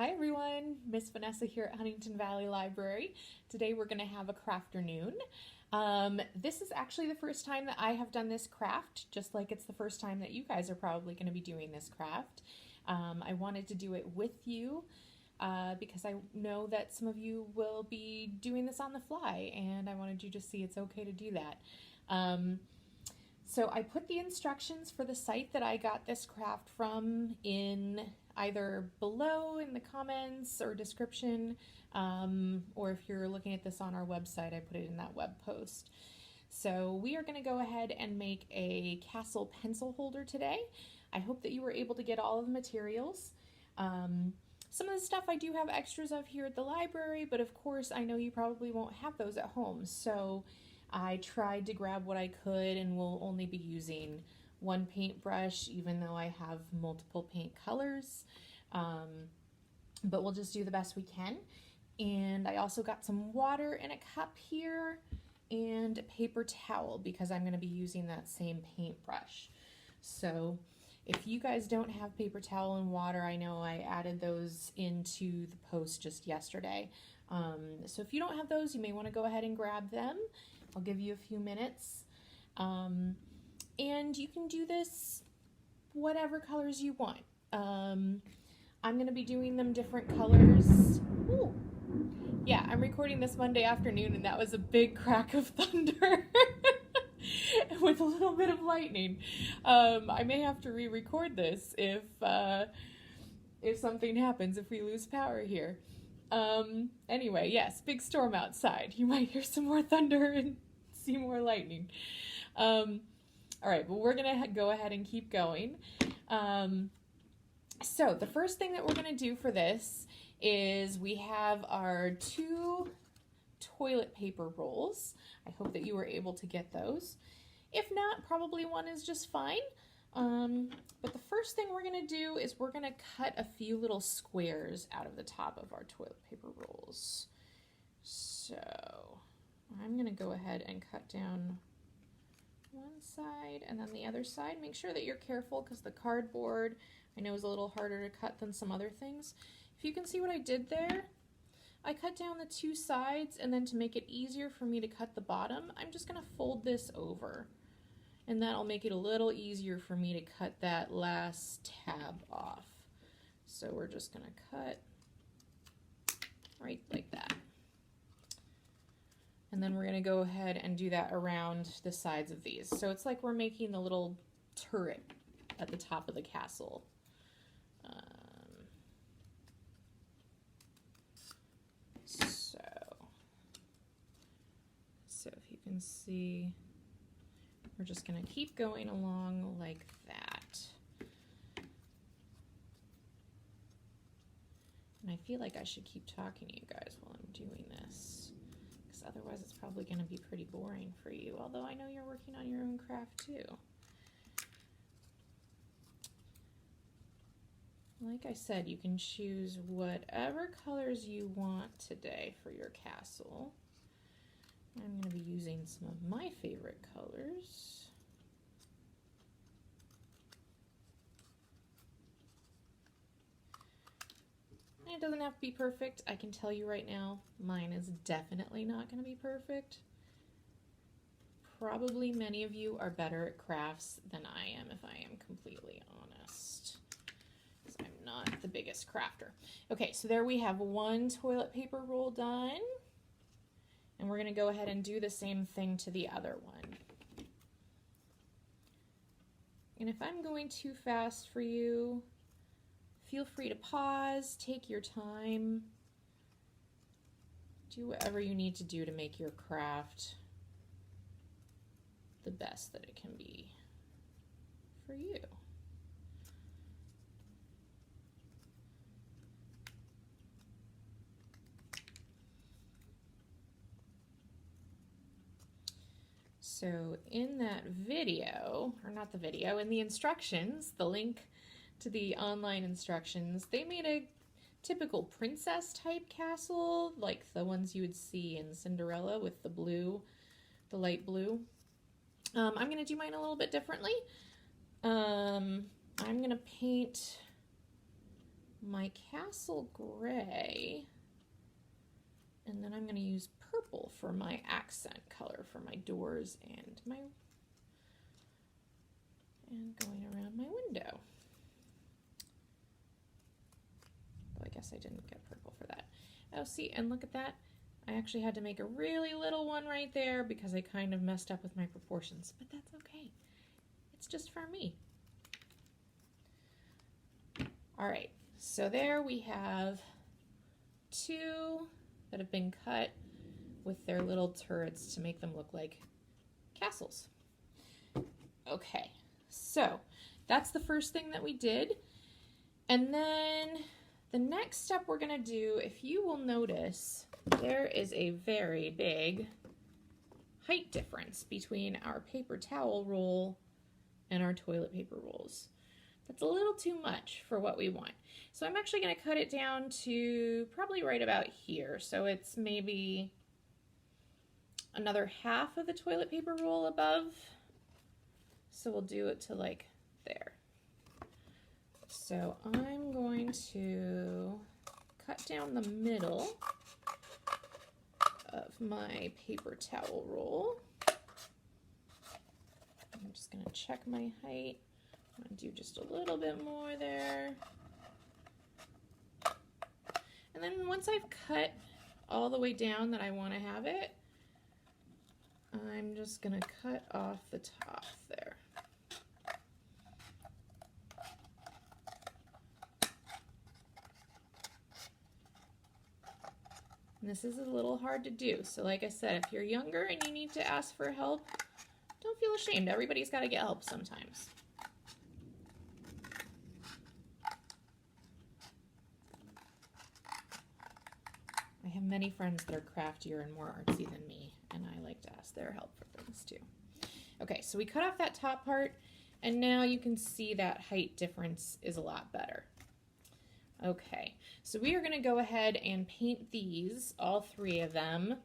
Hi everyone, Miss Vanessa here at Huntington Valley Library. Today we're going to have a Crafternoon. This is actually the first time that I have done this craft, just like it's the first time that you guys are probably going to be doing this craft. I wanted to do it with you because I know that some of you will be doing this on the fly, and I wanted you to see it's okay to do that. So I put the instructions for the site that I got this craft from in either below in the comments or description, or if you're looking at this on our website, I put it in that web post. So we are going to go ahead and make a castle pencil holder today. I hope that you were able to get all of the materials. Some of the stuff I do have extras of here at the library, but of course I know you probably won't have those at home. So I tried to grab what I could, and will only be using one paintbrush, even though I have multiple paint colors. But we'll just do the best we can. And I also got some water in a cup here and a paper towel because I'm going to be using that same paintbrush. So if you guys don't have paper towel and water, I know I added those into the post just yesterday. So if you don't have those, you may want to go ahead and grab them. I'll give you a few minutes. And you can do this whatever colors you want. I'm going to be doing them different colors. Ooh. Yeah, I'm recording this Monday afternoon, and that was a big crack of thunder with a little bit of lightning. I may have to re-record this if something happens, if we lose power here. Anyway, yes, big storm outside. You might hear some more thunder and see more lightning. All right, but we're gonna go ahead and keep going. So the first thing that we're gonna do for this is we have our 2 toilet paper rolls. I hope that you were able to get those. If not, probably one is just fine. But the first thing we're gonna do is we're gonna cut a few little squares out of the top of our toilet paper rolls. So I'm gonna go ahead and cut down one side and then the other side. Make sure that you're careful because the cardboard I know is a little harder to cut than some other things. If you can see what I did there, I cut down the 2 sides, and then to make it easier for me to cut the bottom, I'm just gonna fold this over. And that'll make it a little easier for me to cut that last tab off. So we're just gonna cut right like that. And then we're gonna go ahead and do that around the sides of these. So it's like we're making the little turret at the top of the castle. So if you can see, we're just gonna keep going along like that. And I feel like I should keep talking to you guys while I'm doing this, because otherwise it's probably gonna be pretty boring for you, although I know you're working on your own craft too. Like I said, you can choose whatever colors you want today for your castle. I'm going to be using some of my favorite colors. And it doesn't have to be perfect. I can tell you right now, mine is definitely not going to be perfect. Probably many of you are better at crafts than I am, if I am completely honest, because I'm not the biggest crafter. Okay, so there we have one toilet paper roll done. And we're going to go ahead and do the same thing to the other one. And if I'm going too fast for you, feel free to pause, take your time, do whatever you need to do to make your craft the best that it can be for you. So in that video, or not the video, in the instructions, the link to the online instructions, they made a typical princess type castle, like the ones you would see in Cinderella with the blue, the light blue. I'm going to do mine a little bit differently. I'm going to paint my castle gray, and then I'm going to use purple for my accent color for my doors and going around my window. Though I guess I didn't get purple for that. Oh, see, and look at that. I actually had to make a really little one right there because I kind of messed up with my proportions, but that's okay. It's just for me. All right, so there we have two that have been cut with their little turrets to make them look like castles. Okay, so that's the first thing that we did. And then the next step we're gonna do, if you will notice, there is a very big height difference between our paper towel roll and our toilet paper rolls. That's a little too much for what we want. So I'm actually going to cut it down to probably right about here. So it's maybe another half of the toilet paper roll above. So we'll do it to like there. So I'm going to cut down the middle of my paper towel roll. I'm just going to check my height. I'm going to do just a little bit more there. And then once I've cut all the way down that I want to have it, I'm just going to cut off the top there. And this is a little hard to do. So like I said, if you're younger and you need to ask for help, don't feel ashamed. Everybody's got to get help sometimes. I have many friends that are craftier and more artsy than me, and I like to ask their help for things too. Okay, so we cut off that top part, and now you can see that height difference is a lot better. Okay, so we are going to go ahead and paint these, all three of them,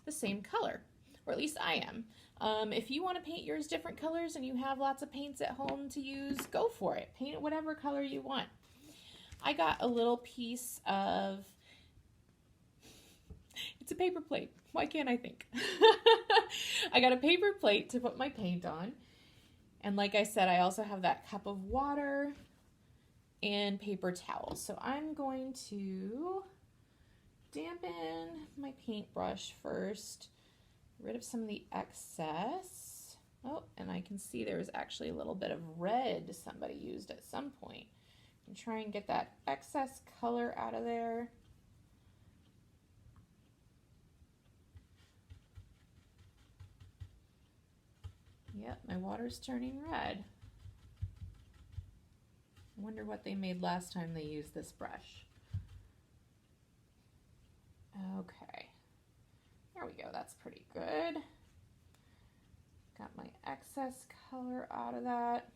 the same color, or at least I am. If you want to paint yours different colors and you have lots of paints at home to use, go for it. Paint it whatever color you want. I got a little piece of, it's a paper plate. Why can't I think? I got a paper plate to put my paint on. And like I said, I also have that cup of water and paper towels. So I'm going to dampen my paintbrush first, get rid of some of the excess. Oh, and I can see there's actually a little bit of red somebody used at some point. And try and get that excess color out of there. Yep, my water's turning red. I wonder what they made last time they used this brush. Okay, there we go, that's pretty good. Got my excess color out of that.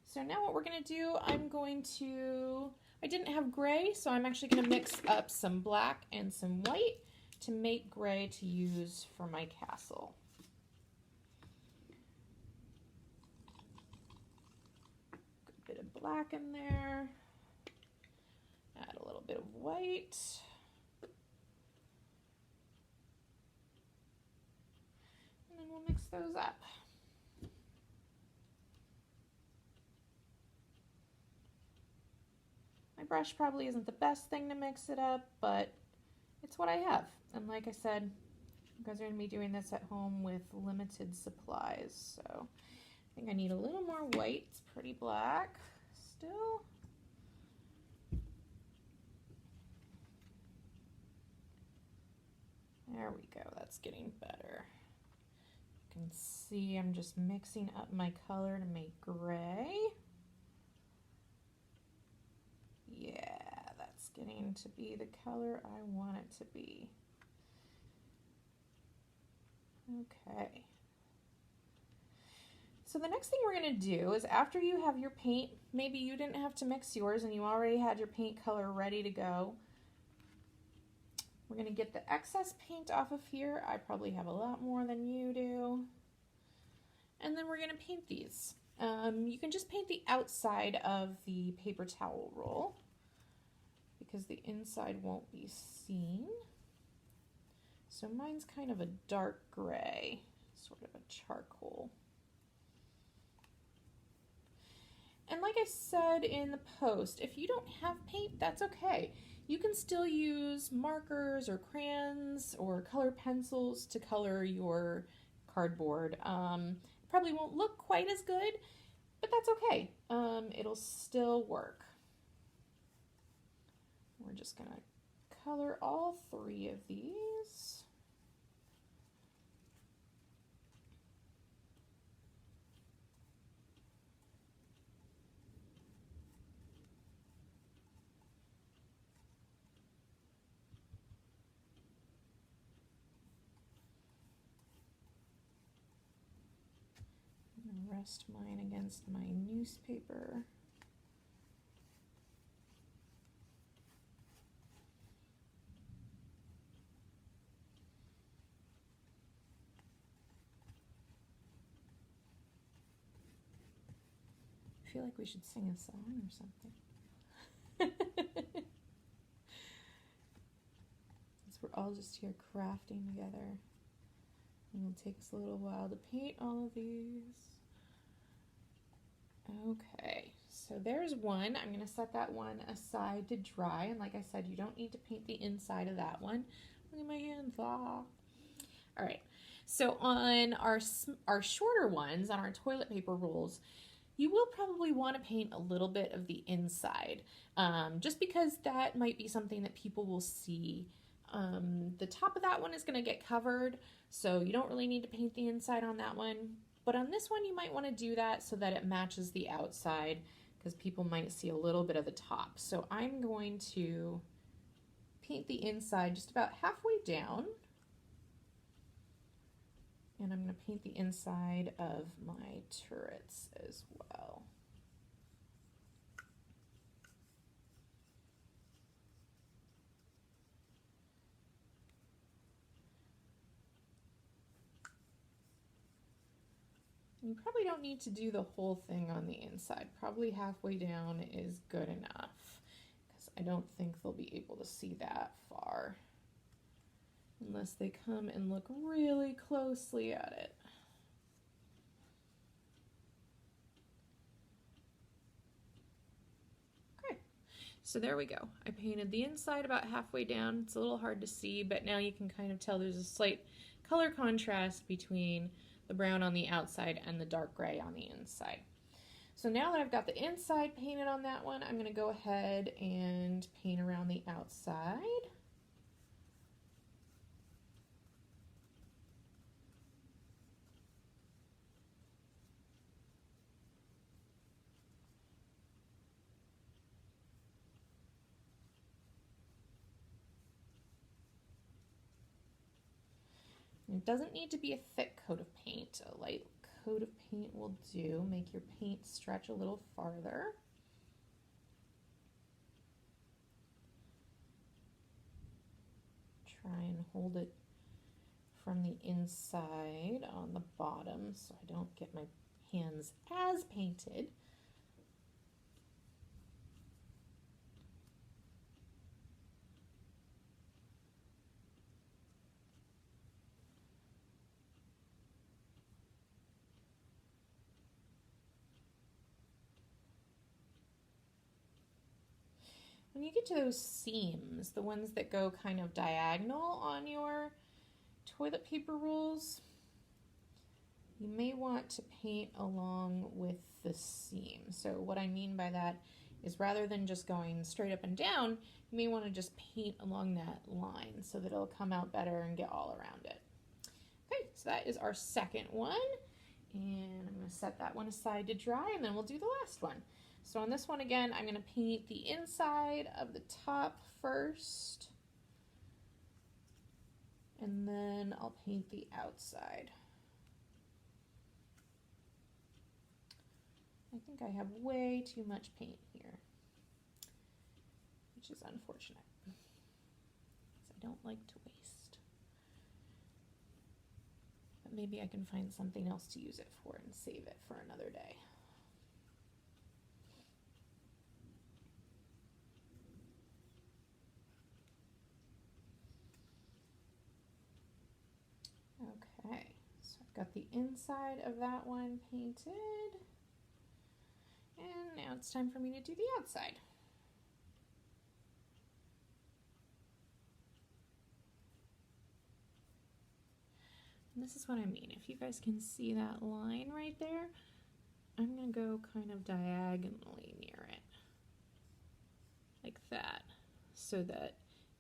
So now what we're gonna do, I didn't have gray, so I'm actually gonna mix up some black and some white to make gray to use for my castle. Bit of black in there, add a little bit of white, and then we'll mix those up. My brush probably isn't the best thing to mix it up, but it's what I have. And like I said, you guys are going to be doing this at home with limited supplies, so I think I need a little more white. It's pretty black still. There we go, that's getting better. You can see I'm just mixing up my color to make gray. Yeah, that's getting to be the color I want it to be. Okay. So the next thing we're going to do is after you have your paint, maybe you didn't have to mix yours and you already had your paint color ready to go. We're going to get the excess paint off of here. I probably have a lot more than you do. And then we're going to paint these. You can just paint the outside of the paper towel roll. because the inside won't be seen. So mine's kind of a dark gray, sort of a charcoal. And like I said in the post, if you don't have paint, that's okay. You can still use markers or crayons or color pencils to color your cardboard. It probably won't look quite as good, but that's okay. It'll still work. We're just gonna color all 3 of these. I'm gonna rest mine against my newspaper. I feel like we should sing a song or something. Since we're all just here crafting together. It'll take us a little while to paint all of these. Okay, so there's one. I'm going to set that one aside to dry. And like I said, you don't need to paint the inside of that one. Look at my hands. Ah. All right, so on our shorter ones, on our toilet paper rolls, you will probably want to paint a little bit of the inside, just because that might be something that people will see. The top of that one is going to get covered, so you don't really need to paint the inside on that one. But on this one, you might want to do that so that it matches the outside, because people might see a little bit of the top. So I'm going to paint the inside just about halfway down. And I'm going to paint the inside of my turrets as well. You probably don't need to do the whole thing on the inside. Probably halfway down is good enough, because I don't think they'll be able to see that far unless they come and look really closely at it. Okay, so there we go. I painted the inside about halfway down. It's a little hard to see, but now you can kind of tell there's a slight color contrast between the brown on the outside and the dark gray on the inside. So now that I've got the inside painted on that one, I'm going to go ahead and paint around the outside. It doesn't need to be a thick coat of paint. A light coat of paint will do. Make your paint stretch a little farther. Try and hold it from the inside on the bottom so I don't get my hands as painted. When you get to those seams, the ones that go kind of diagonal on your toilet paper rolls, you may want to paint along with the seam. So what I mean by that is, rather than just going straight up and down, you may want to just paint along that line so that it'll come out better and get all around it. Okay, so that is our second one, and I'm going to set that one aside to dry, and then we'll do the last one. So on this one again, I'm going to paint the inside of the top first, and then I'll paint the outside. I think I have way too much paint here, which is unfortunate, because I don't like to waste. But maybe I can find something else to use it for and save it for another day. Got the inside of that one painted. And now it's time for me to do the outside. And this is what I mean. If you guys can see that line right there, I'm going to go kind of diagonally near it. Like that. So that it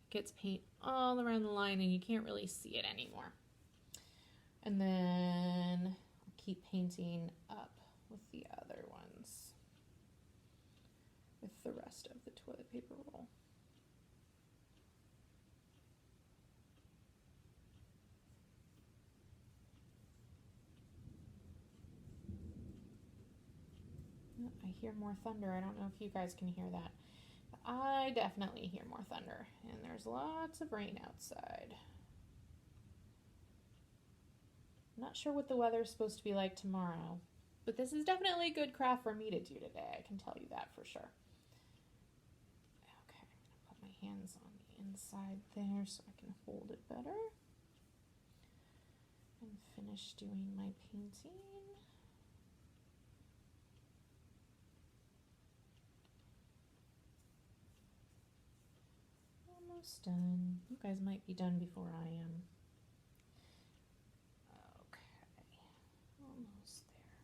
gets paint all around the line and you can't really see it anymore. And then I'll keep painting up with the other ones with the rest of the toilet paper roll. I hear more thunder. I don't know if you guys can hear that. But I definitely hear more thunder. And there's lots of rain outside. I'm not sure what the weather's supposed to be like tomorrow. But this is definitely a good craft for me to do today. I can tell you that for sure. Okay, I'm going to put my hands on the inside there so I can hold it better. And finish doing my painting. Almost done. You guys might be done before I am. Okay, almost there.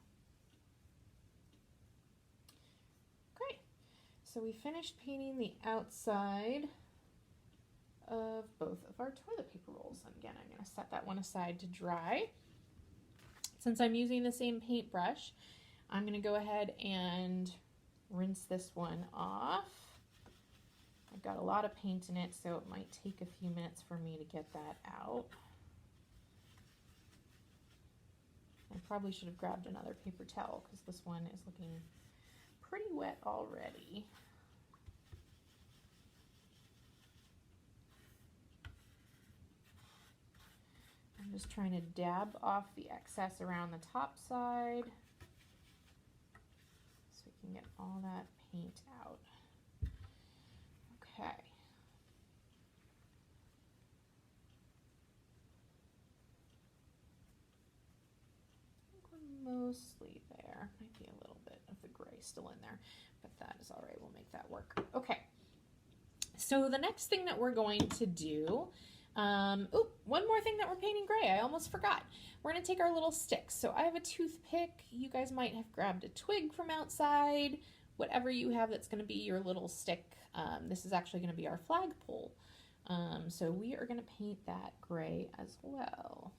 Okay, so we finished painting the outside of both of our toilet paper rolls. And again, I'm going to set that one aside to dry. Since I'm using the same paintbrush, I'm going to go ahead and rinse this one off. I've got a lot of paint in it, so it might take a few minutes for me to get that out. I probably should have grabbed another paper towel because this one is looking pretty wet already. I'm just trying to dab off the excess around the top side so we can get all that paint out. Okay. I think we're mostly there. Might be a little bit of the gray still in there, but that is all right. We'll make that work. Okay. So the next thing that we're going to do, one more thing that we're painting gray. I almost forgot. We're going to take our little sticks. So I have a toothpick. You guys might have grabbed a twig from outside. Whatever you have that's going to be your little stick. This is actually going to be our flagpole. So we are going to paint that gray as well.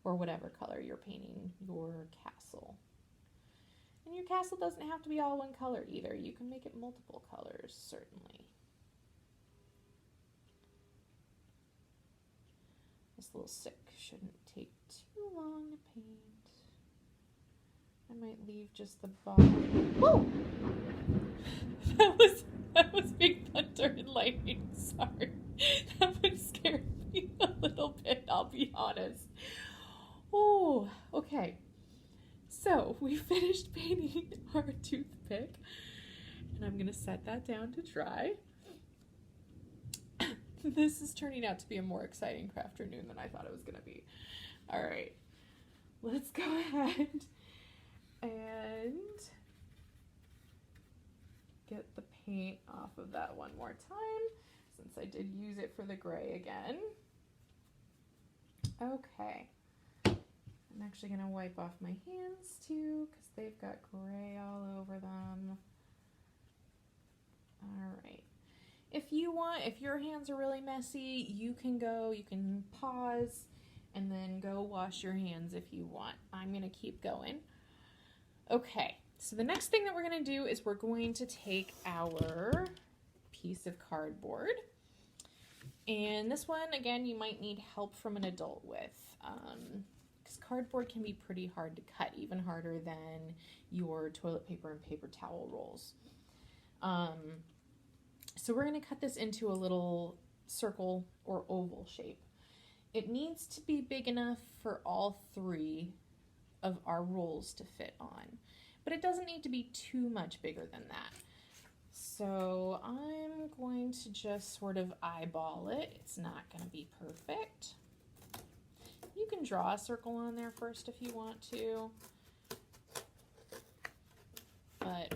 Or whatever color you're painting your castle. And your castle doesn't have to be all one color either. You can make it multiple colors, certainly. This little stick shouldn't take too long to paint. I might leave just the bottom. Whoa! That was big thunder and lightning. Sorry. That one scared me a little bit, I'll be honest. Oh, okay. So we finished painting our toothpick, and I'm gonna set that down to dry. This is turning out to be a more exciting Crafternoon than I thought it was gonna be. All right, let's go ahead and get the paint off of that one more time, since I did use it for the gray again. Okay. I'm actually going to wipe off my hands too, because they've got gray all over them. All right. If your hands are really messy, you can pause and then go wash your hands if you want. I'm going to keep going. Okay, so the next thing that we're going to do is we're going to take our piece of cardboard. And this one, again, you might need help from an adult with. Because cardboard can be pretty hard to cut, even harder than your toilet paper and paper towel rolls. So we're going to cut this into a little circle or oval shape. It needs to be big enough for all three of our rolls to fit on, but it doesn't need to be too much bigger than that. So I'm going to just sort of eyeball it. It's not going to be perfect. You can draw a circle on there first if you want to, but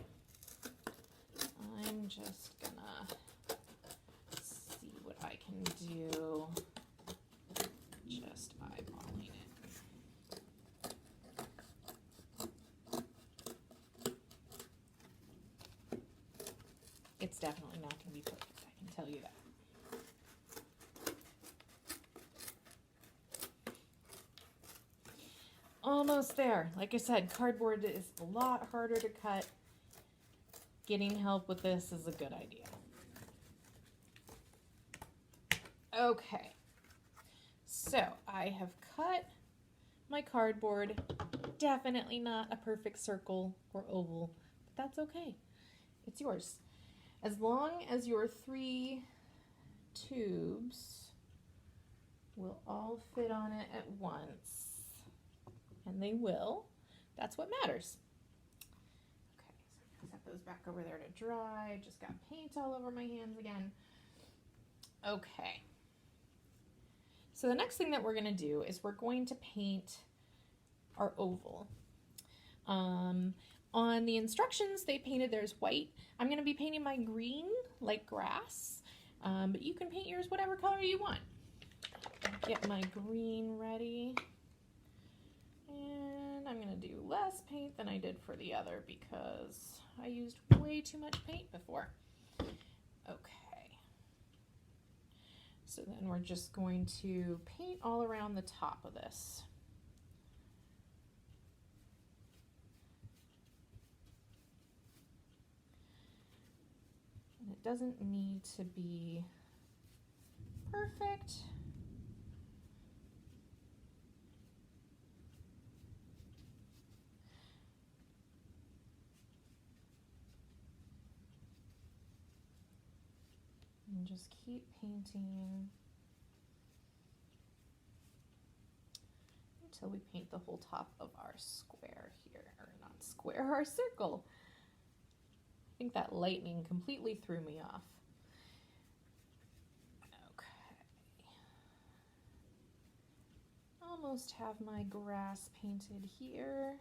I'm just gonna see what I can do, just eyeballing it. It's definitely not going to be perfect, I can tell you that. Almost there. Like I said, cardboard is a lot harder to cut. Getting help with this is a good idea. Okay, so I have cut my cardboard. Definitely not a perfect circle or oval, but that's okay. It's yours. As long as your 3 tubes will all fit on it at once, and they will, that's what matters. Okay, so I'm gonna set those back over there to dry. Just got paint all over my hands again. Okay. So the next thing that we're gonna do is we're going to paint our oval. On the instructions, they painted theirs white. I'm gonna be painting my green, like grass, but you can paint yours whatever color you want. Get my green ready. And I'm gonna do less paint than I did for the other because I used way too much paint before. Okay. So then we're just going to paint all around the top of this. And it doesn't need to be perfect. And just keep painting until we paint the whole top of our square here, or not square, our circle. I think that lightning completely threw me off. Okay. Almost have my grass painted here.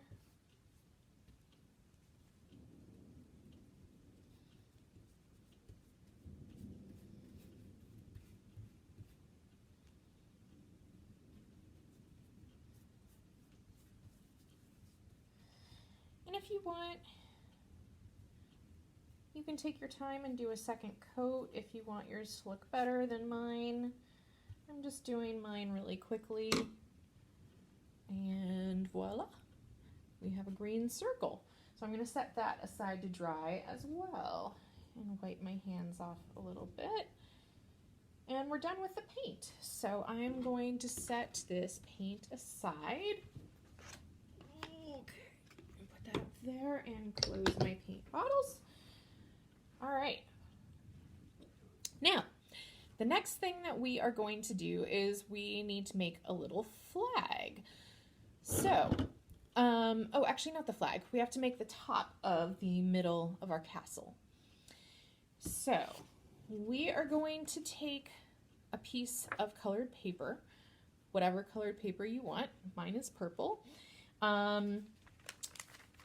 And if you want, you can take your time and do a second coat if you want yours to look better than mine. I'm just doing mine really quickly. And voila, we have a green circle. So I'm going to set that aside to dry as well and wipe my hands off a little bit. And we're done with the paint. So I'm going to set this paint aside. Up there and close my paint bottles. All right. Now, the next thing that we are going to do is we need to make a little flag. So, oh, actually not the flag. We have to make the top of the middle of our castle. So, we are going to take a piece of colored paper, whatever colored paper you want. Mine is purple.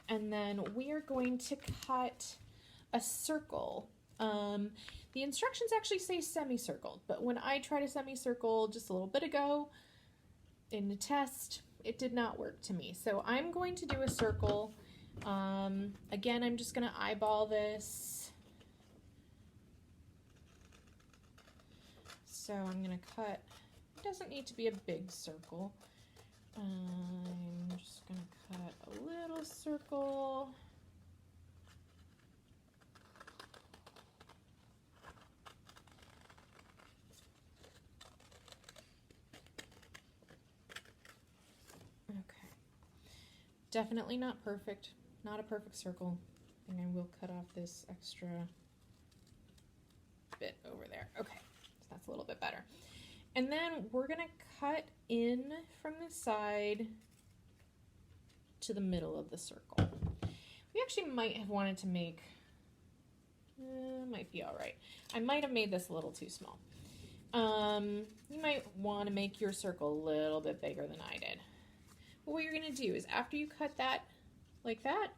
And then we are going to cut a circle. The instructions actually say semicircle, but when I tried a semicircle just a little bit ago in the test, it did not work to me. So I'm going to do a circle. Again, I'm just going to eyeball this. So I'm going to cut, it doesn't need to be a big circle. I'm just going to cut a little circle. Okay. Definitely not perfect. Not a perfect circle. I think I will cut off this extra bit over there. Okay, so that's a little bit better. And then we're going to cut in from the side to the middle of the circle. We actually might have wanted to make, might be all right. I might have made this a little too small. You might want to make your circle a little bit bigger than I did. But what you're going to do is after you cut that like that,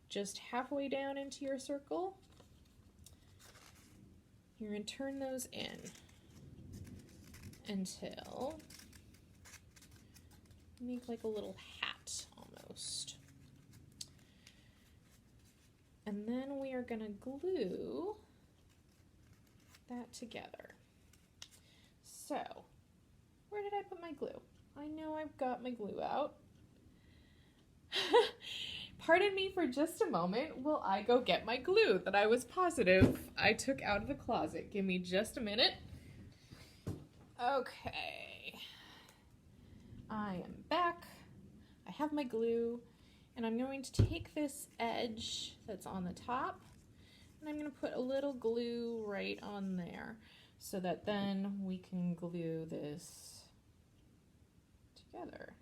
just halfway down into your circle, you're going to turn those in until you make like a little hat almost. And then we are going to glue that together. So, where did I put my glue? I know I've got my glue out. Pardon me for just a moment while I go get my glue that I was positive I took out of the closet. Give me just a minute. Okay. I am back. I have my glue, and I'm going to take this edge that's on the top, and I'm going to put a little glue right on there so that then we can glue this together.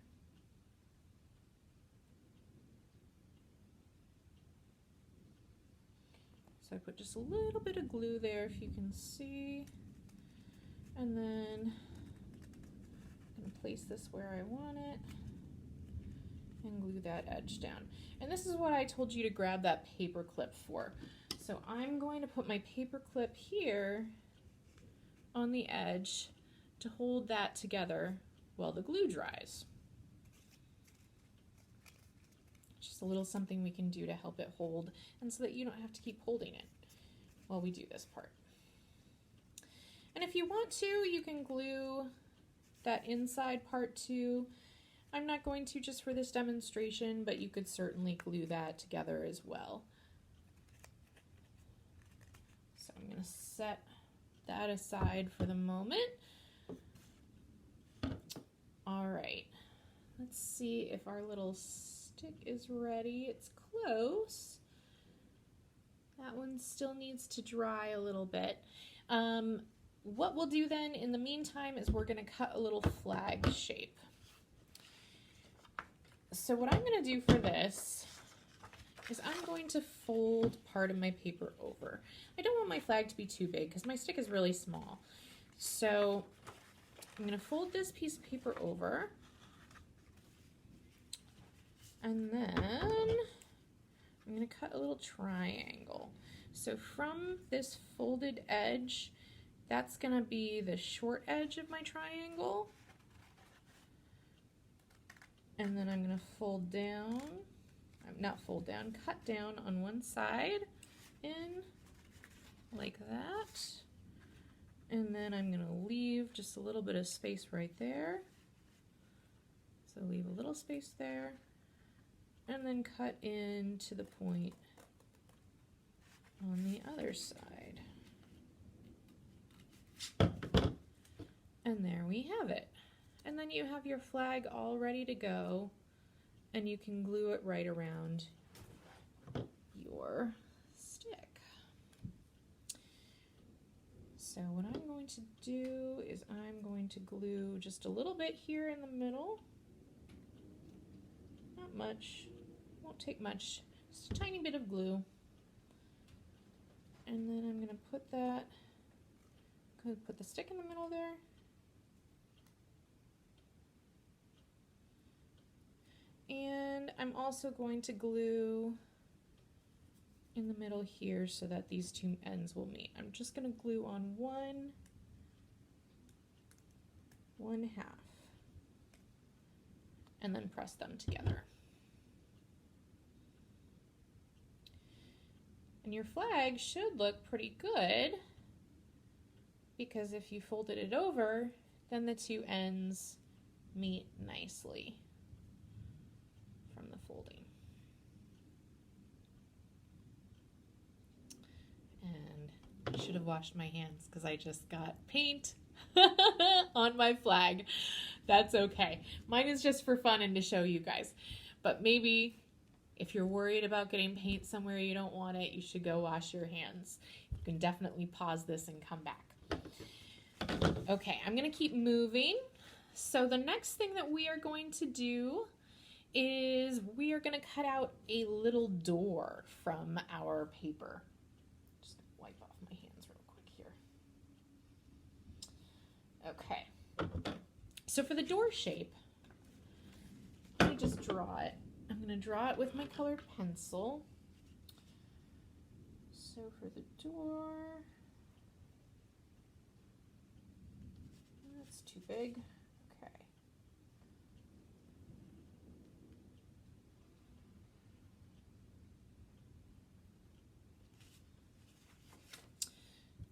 So I put just a little bit of glue there if you can see, and then I'm going to place this where I want it and glue that edge down. And this is what I told you to grab that paper clip for. So I'm going to put my paper clip here on the edge to hold that together while the glue dries. Just a little something we can do to help it hold, and so that you don't have to keep holding it while we do this part. And if you want to, you can glue that inside part too. I'm not going to just for this demonstration, but you could certainly glue that together as well. So I'm going to set that aside for the moment. All right, let's see if our little stick is ready. It's close. That one still needs to dry a little bit. What we'll do then in the meantime is we're going to cut a little flag shape. So what I'm going to do for this is I'm going to fold part of my paper over. I don't want my flag to be too big because my stick is really small. So I'm going to fold this piece of paper over, and then I'm going to cut a little triangle. So from this folded edge, that's going to be the short edge of my triangle. And then I'm going to fold down, not fold down, cut down on one side in like that. And then I'm going to leave just a little bit of space right there. So leave a little space there. And then cut into the point on the other side. And there we have it. And then you have your flag all ready to go, and you can glue it right around your stick. So what I'm going to do is I'm going to glue just a little bit here in the middle. Not much, won't take much, just a tiny bit of glue. And then I'm going to put the stick in the middle there. And I'm also going to glue in the middle here so that these two ends will meet. I'm just going to glue on one half and then press them together. And your flag should look pretty good, because if you folded it over, then the two ends meet nicely from the folding. And I should have washed my hands because I just got paint on my flag. That's okay. Mine is just for fun and to show you guys. But maybe if you're worried about getting paint somewhere you don't want it, you should go wash your hands. You can definitely pause this and come back. Okay, I'm going to keep moving. So the next thing that we are going to do is we are going to cut out a little door from our paper. Just wipe off my hands real quick here. Okay, so for the door shape, let me just draw it. I'm going to draw it with my colored pencil. So for the door, that's too big. Okay.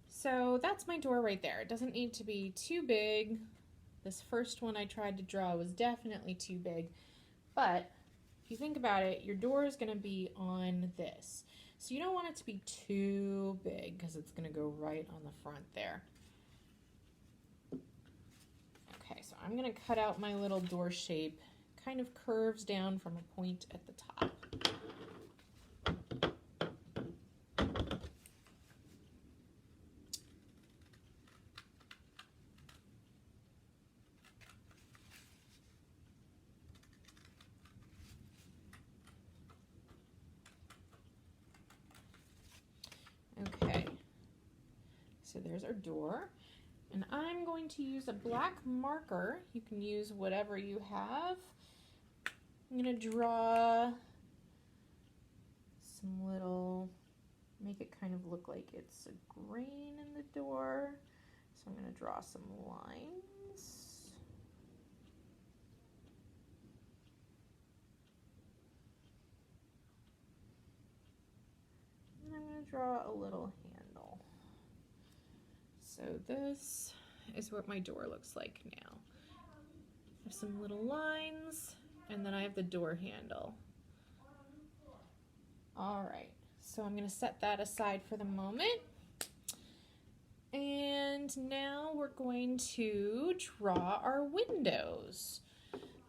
So that's my door right there. It doesn't need to be too big. This first one I tried to draw was definitely too big, but if you think about it, your door is going to be on this. So you don't want it to be too big because it's going to go right on the front there. Okay, so I'm going to cut out my little door shape. Kind of curves down from a point at the top. Okay, so there's our door, and I'm going to use a black marker. You can use whatever you have. I'm going to draw some little, make it kind of look like it's a grain in the door. So I'm going to draw some lines. And I'm going to draw a little handle. So this is what my door looks like now. I have some little lines, and then I have the door handle. All right, so I'm going to set that aside for the moment. And now we're going to draw our windows.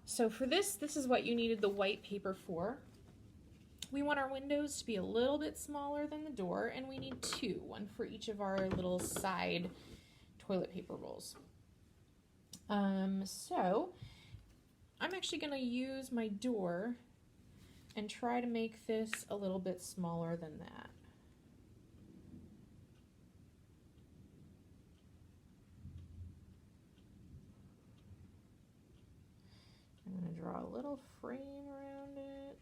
So for this is what you needed the white paper for. We want our windows to be a little bit smaller than the door, and we need two, one for each of our little side toilet paper rolls. So I'm actually going to use my door and try to make this a little bit smaller than that. I'm going to draw a little frame around it.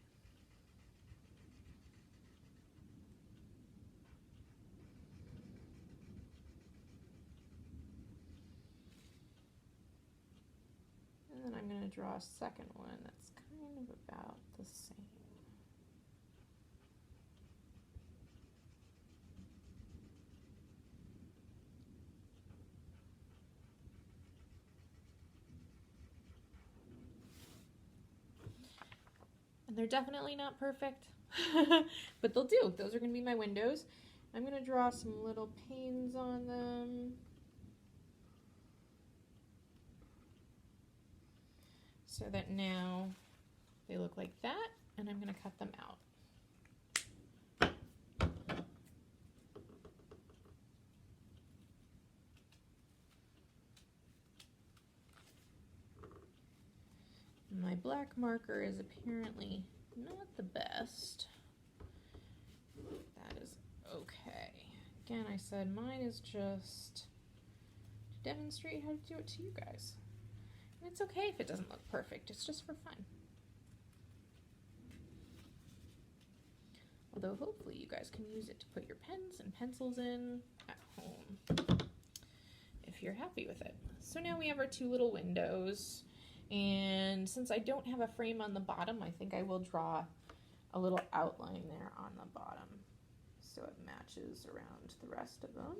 And then I'm going to draw a second one that's kind of about the same. And they're definitely not perfect, but they'll do. Those are going to be my windows. I'm going to draw some little panes on them. So that now they look like that, and I'm going to cut them out. My black marker is apparently not the best. That is okay. Again, I said mine is just to demonstrate how to do it to you guys. And it's okay if it doesn't look perfect, it's just for fun. Although hopefully you guys can use it to put your pens and pencils in at home if you're happy with it. So now we have our two little windows. And since I don't have a frame on the bottom, I think I will draw a little outline there on the bottom so it matches around the rest of them.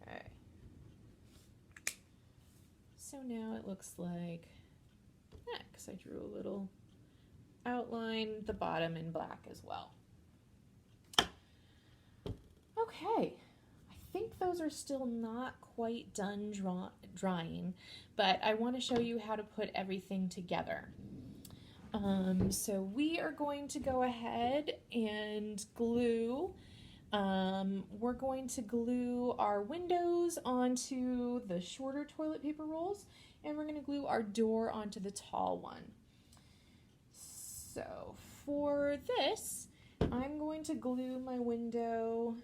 Okay. So now it looks like that, because I drew a little outline, the bottom in black as well. Okay, I think those are still not quite done drying, but I want to show you how to put everything together. So we are going to go ahead and glue. We're going to glue our windows onto the shorter toilet paper rolls, and we're going to glue our door onto the tall one. So for this, I'm going to glue my window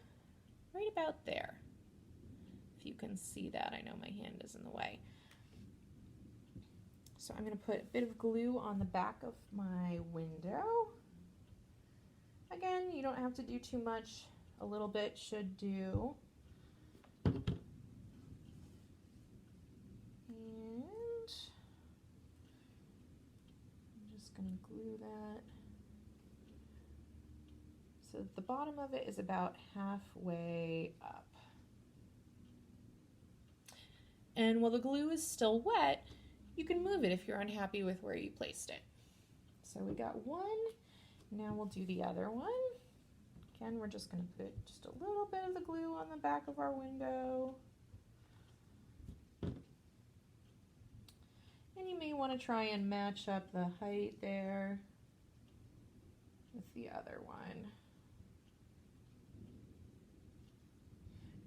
right about there. If you can see that, I know my hand is in the way. So I'm going to put a bit of glue on the back of my window. Again, you don't have to do too much. A little bit should do. And I'm just going to glue that so that the bottom of it is about halfway up. And while the glue is still wet, you can move it if you're unhappy with where you placed it. So we got one. Now we'll do the other one. Again, we're just going to put just a little bit of the glue on the back of our window. And you may want to try and match up the height there with the other one.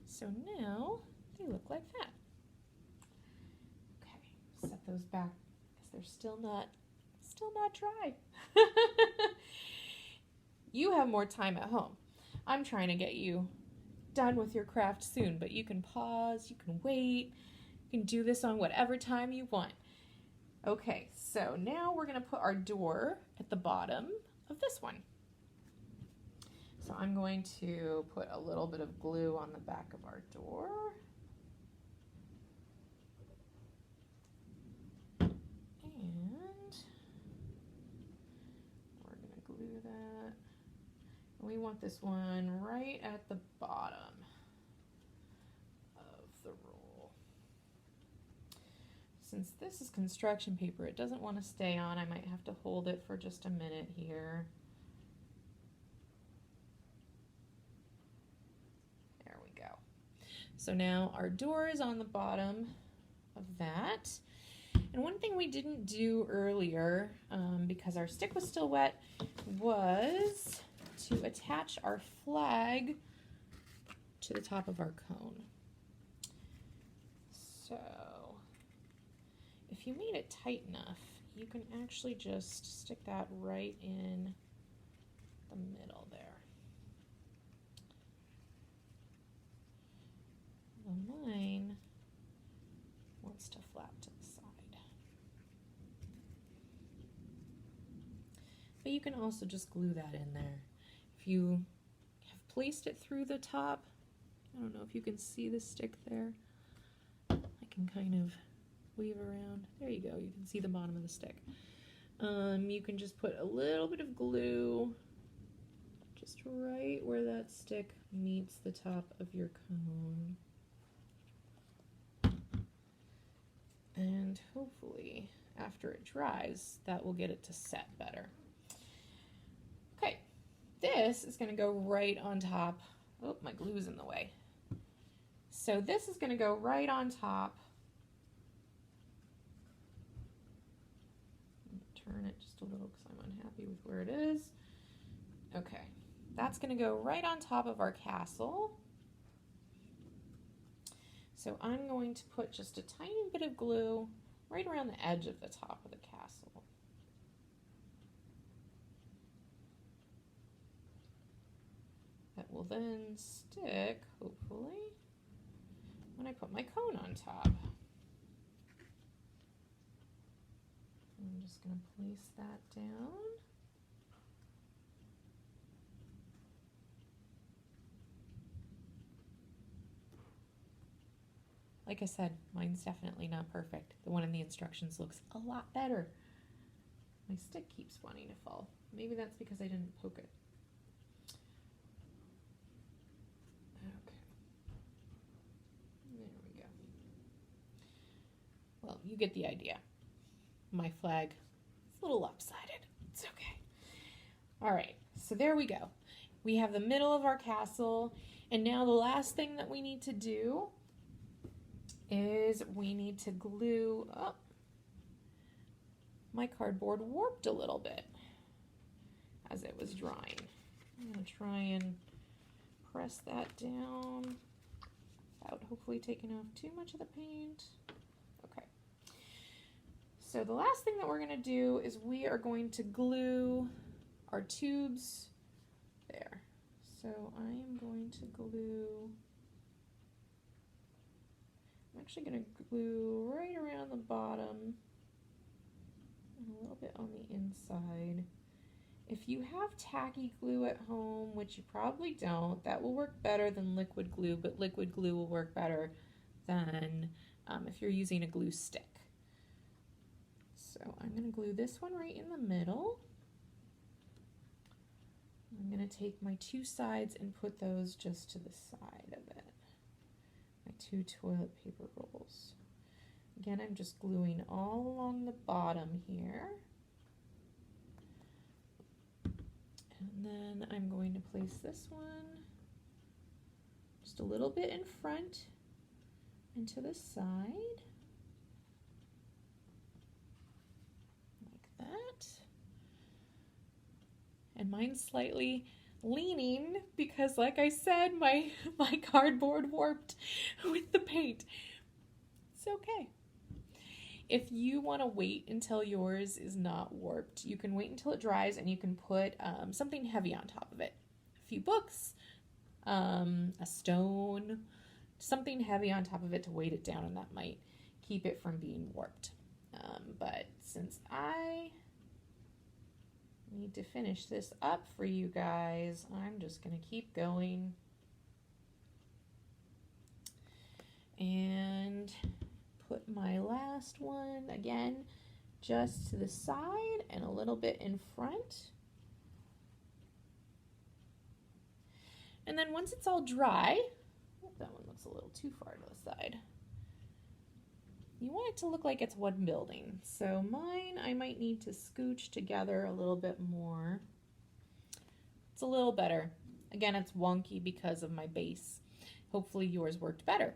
So now they look like that. Okay, set those back because they're still not dry. You have more time at home. I'm trying to get you done with your craft soon, but you can pause, you can wait, you can do this on whatever time you want. Okay, so now we're going to put our door at the bottom of this one. So I'm going to put a little bit of glue on the back of our door. And we're going to glue that. And we want this one right at the bottom of the roll. Since this is construction paper, it doesn't want to stay on. I might have to hold it for just a minute here. There we go. So now our door is on the bottom of that. And one thing we didn't do earlier, because our stick was still wet, was to attach our flag to the top of our cone. So if you made it tight enough, you can actually just stick that right in the middle there. Well, mine wants to flap to the side. But you can also just glue that in there. If you have placed it through the top, I don't know if you can see the stick there. I can kind of weave around. There you go. You can see the bottom of the stick. You can just put a little bit of glue just right where that stick meets the top of your cone. And hopefully after it dries, that will get it to set better. Okay, this is going to go right on top. Oh, my glue's in the way. So this is going to go right on top. Turn it just a little because I'm unhappy with where it is. Okay, that's going to go right on top of our castle. So I'm going to put just a tiny bit of glue right around the edge of the top of the castle. That will then stick, hopefully, when I put my cone on top. I'm just going to place that down. Like I said, mine's definitely not perfect. The one in the instructions looks a lot better. My stick keeps wanting to fall. Maybe that's because I didn't poke it. Okay. There we go. Well, you get the idea. My flag is a little lopsided. It's okay. All right, so there we go. We have the middle of our castle, and now the last thing that we need to do is we need to glue up. My cardboard warped a little bit as it was drying. I'm going to try and press that down without hopefully taking off too much of the paint. Okay. So the last thing that we're going to do is we are going to glue our tubes there. So I am going to glue, I'm actually going to glue right around the bottom and a little bit on the inside. If you have tacky glue at home, which you probably don't, that will work better than liquid glue, but liquid glue will work better than if you're using a glue stick. So I'm going to glue this one right in the middle. I'm going to take my two sides and put those just to the side of it. My two toilet paper rolls. Again, I'm just gluing all along the bottom here. And then I'm going to place this one just a little bit in front and to the side, like that. And mine's slightly leaning because, like I said, my cardboard warped with the paint. It's okay. If you want to wait until yours is not warped, you can wait until it dries and you can put something heavy on top of it. A few books, a stone, something heavy on top of it to weight it down, and that might keep it from being warped. But since I need to finish this up for you guys, I'm just going to keep going. And put my last one again just to the side and a little bit in front. And then once it's all dry, oh, that one looks a little too far to the side. You want it to look like it's one building. So mine, I might need to scooch together a little bit more. It's a little better. Again, it's wonky because of my base. Hopefully yours worked better.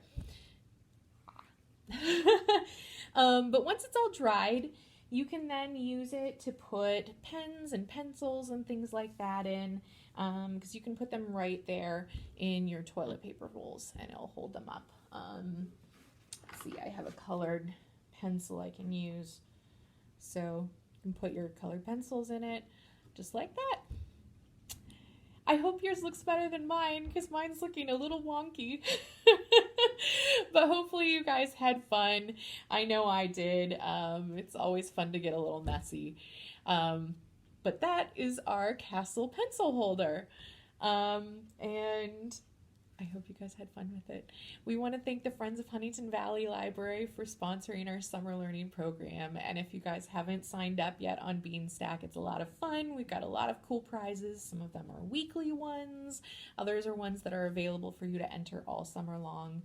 But once it's all dried, you can then use it to put pens and pencils and things like that in, because you can put them right there in your toilet paper rolls and it'll hold them up. Let's see, I have a colored pencil I can use. So you can put your colored pencils in it just like that. I hope yours looks better than mine because mine's looking a little wonky. But hopefully you guys had fun. I know I did. It's always fun to get a little messy. But that is our castle pencil holder. And I hope you guys had fun with it. We want to thank the Friends of Huntington Valley Library for sponsoring our summer learning program. And if you guys haven't signed up yet on Beanstack, it's a lot of fun. We've got a lot of cool prizes. Some of them are weekly ones. Others are ones that are available for you to enter all summer long.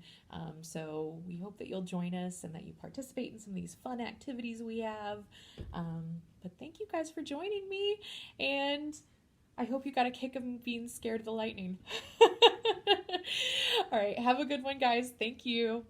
So we hope that you'll join us and that you participate in some of these fun activities we have. But thank you guys for joining me. And I hope you got a kick of being scared of the lightning. All right, have a good one, guys. Thank you.